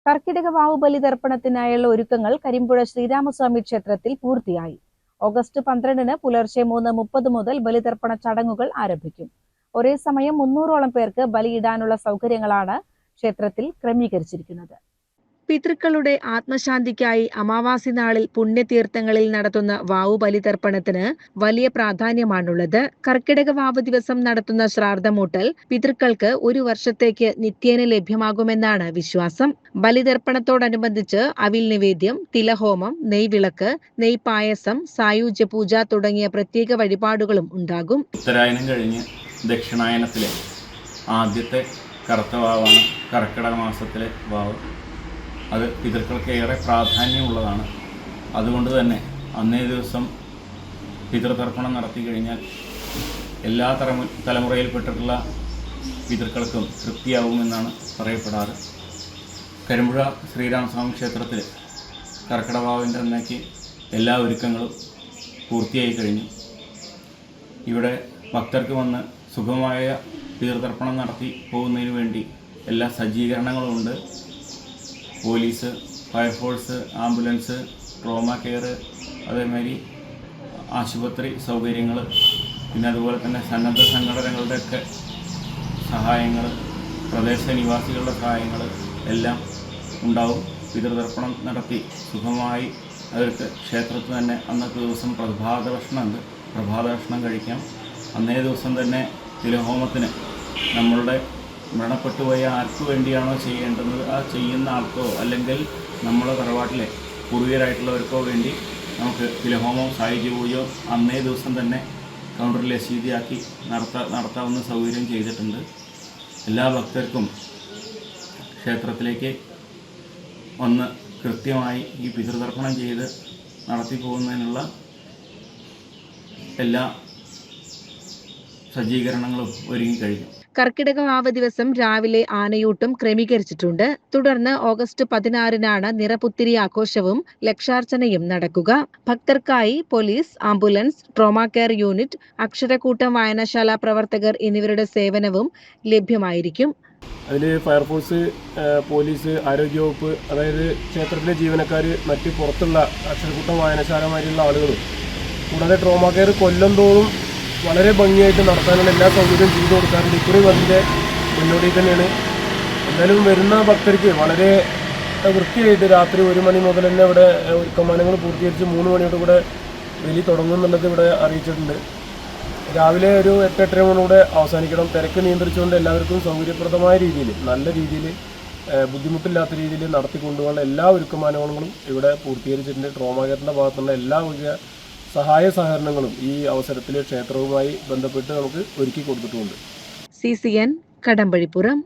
കർക്കിടക വാവ് ബലിതർപ്പണത്തിനായുള്ള ഒരുക്കങ്ങൾ കരിമ്പുഴ ശ്രീരാമസ്വാമി ക്ഷേത്രത്തിൽ പൂർത്തിയായി. ഓഗസ്റ്റ് 12-ന് പുലർച്ചെ 3:30 മുതൽ ബലിതർപ്പണ ചടങ്ങുകൾ ആരംഭിക്കും. ഒരേ സമയം 300ഓളം പേർക്ക് ബലിയിടാനുള്ള സൗകര്യങ്ങളാണ് ക്ഷേത്രത്തിൽ ക്രമീകരിച്ചിരിക്കുന്നത്. പിതൃക്കളുടെ ആത്മശാന്തിക്കായി അമാവാസി നാളിൽ പുണ്യതീർത്ഥങ്ങളിൽ നടത്തുന്ന വാവു ബലിതർപ്പണത്തിന് വലിയ പ്രാധാന്യമാണുള്ളത്. കർക്കിടക വാവ് ദിവസം നടത്തുന്ന ശ്രാദ്ധമൂട്ടൽ പിതൃക്കൾക്ക് ഒരു വർഷത്തേക്ക് നിത്യേന ലഭ്യമാകുമെന്നാണ് വിശ്വാസം. ബലിതർപ്പണത്തോടനുബന്ധിച്ച് അവിൽ നിവേദ്യം, തിലഹോമം, നെയ്വിളക്ക്, നെയ്പായസം, സായുജ്യ പൂജ തുടങ്ങിയ പ്രത്യേക വഴിപാടുകളും ഉണ്ടാകും. ഉത്തരായനം കഴിഞ്ഞ് ദക്ഷിണായനത്തിലെ ആദ്യത്തെ കറുത്ത വാവാണ് കർക്കിടക മാസത്തിലെ വാവ്. അത് പിതൃക്കൾക്ക് ഏറെ പ്രാധാന്യമുള്ളതാണ്. അതുകൊണ്ട് തന്നെ അന്നേ ദിവസം പിതൃതർപ്പണം നടത്തി കഴിഞ്ഞാൽ എല്ലാ തലമുറയിൽപ്പെട്ടിട്ടുള്ള പിതൃക്കൾക്കും തൃപ്തിയാവുമെന്നാണ് പറയപ്പെടാറ്. കരിമ്പുഴ ശ്രീരാമസ്വാമി ക്ഷേത്രത്തിൽ കർക്കിടകവാവിൻ്റെ അന്നേക്ക് എല്ലാ ഒരുക്കങ്ങളും പൂർത്തിയായി കഴിഞ്ഞു. ഇവിടെ ഭക്തർക്ക് വന്ന് സുഗമമായ പിതൃതർപ്പണം നടത്തി പോകുന്നതിന് വേണ്ടി എല്ലാ സജ്ജീകരണങ്ങളും ഉണ്ട്. Police, fire force, ambulance, trauma care, അതേമാതിരി ആശുപത്രി സൗകര്യങ്ങൾ, പിന്നെ അതുപോലെ തന്നെ സന്നദ്ധ സംഘടനകളുടെയൊക്കെ സഹായങ്ങൾ, പ്രദേശ നിവാസികളുടെ സഹായങ്ങൾ എല്ലാം ഉണ്ടാവും. പിതൃതർപ്പണം നടത്തി സുഖമായി അവർക്ക് ക്ഷേത്രത്തിൽ തന്നെ അന്നത്തെ ദിവസം പ്രഭാത ഭക്ഷണം കഴിക്കാം. അന്നേ ദിവസം തന്നെ തിലഹോമത്തിന് നമ്മളുടെ മരണപ്പെട്ടുപോയ ആർക്ക് വേണ്ടിയാണോ ചെയ്യേണ്ടത് ആ ചെയ്യുന്ന ആൾക്കോ അല്ലെങ്കിൽ നമ്മുടെ തറവാട്ടിലെ പൂർവികരായിട്ടുള്ളവർക്കോ വേണ്ടി നമുക്ക് തിലഹോമോ സായുജ്യ പൂജയോ അന്നേ ദിവസം തന്നെ കൗണ്ടറിൽ രസീതിയാക്കി നടത്താവുന്ന സൗകര്യം ചെയ്തിട്ടുണ്ട്. എല്ലാ ഭക്തർക്കും ക്ഷേത്രത്തിലേക്ക് വന്ന് കൃത്യമായി ഈ പിതൃതർപ്പണം ചെയ്ത് നടത്തി പോകുന്നതിനുള്ള എല്ലാ സജ്ജീകരണങ്ങളും ഒരുങ്ങിക്കഴിഞ്ഞു. കർക്കിടക വാവ് ദിവസം രാവിലെ ആനയൂട്ടും ക്രമീകരിച്ചിട്ടുണ്ട്. തുടർന്ന് ഓഗസ്റ്റ് 16-നാണ് നിറപുത്തിരി ആഘോഷവും ലക്ഷാർച്ചനയും നടക്കുക. ഭക്തർക്കായി police, ambulance, trauma care unit, അക്ഷരക്കൂട്ടം വായനശാല പ്രവർത്തകർ എന്നിവരുടെ സേവനവും ലഭ്യമായിരിക്കും. അതിൽ ഫയർഫോഴ്സ്, പോലീസ്, ആരോഗ്യവകുപ്പ്, അതായത് ക്ഷേത്രത്തിലെ ജീവനക്കാർ, മറ്റ് പുറത്തുള്ള അക്ഷരക്കൂട്ടം വായനശാലമാരിലുള്ള ആളുകളും കൂടാതെ ട്രോമ കെയർ കൊല്ലം തോറും വളരെ ഭംഗിയായിട്ട് നടത്താനുള്ള എല്ലാ സൗകര്യവും ചെയ്തു കൊടുക്കാറുണ്ട്. ഇക്കുറിയും അതിൻ്റെ മുന്നോടി തന്നെയാണ്. എന്തായാലും വരുന്ന ഭക്തർക്ക് വളരെ വൃത്തിയായിട്ട് രാത്രി 1 മണി മുതൽ തന്നെ ഇവിടെ ഒരുക്കമാനങ്ങൾ പൂർത്തീകരിച്ച് 3 മണിയോട് കൂടെ ബലി തുടങ്ങുന്നുള്ളത് ഇവിടെ അറിയിച്ചിട്ടുണ്ട്. രാവിലെ ഒരു 8-8:30 മണിയോടെ അവസാനിക്കണം. തിരക്ക് നിയന്ത്രിച്ചുകൊണ്ട് എല്ലാവർക്കും സൗകര്യപ്രദമായ രീതിയിൽ, നല്ല രീതിയിൽ, ബുദ്ധിമുട്ടില്ലാത്ത രീതിയിൽ നടത്തിക്കൊണ്ടുപോകാനുള്ള എല്ലാ ഒരുക്കമാനങ്ങളും ഇവിടെ പൂർത്തീകരിച്ചിട്ടുണ്ട്. ട്രോമ കെയറിൻ്റെ ഭാഗത്തുള്ള എല്ലാ വലിയ സഹായ സഹകരണങ്ങളും ഈ അവസരത്തിൽ ക്ഷേത്രവുമായി ബന്ധപ്പെട്ട് നമുക്ക് ഒരുക്കി കൊടുത്തിട്ടുമുണ്ട്. CCN കടമ്പഴിപ്പുറം.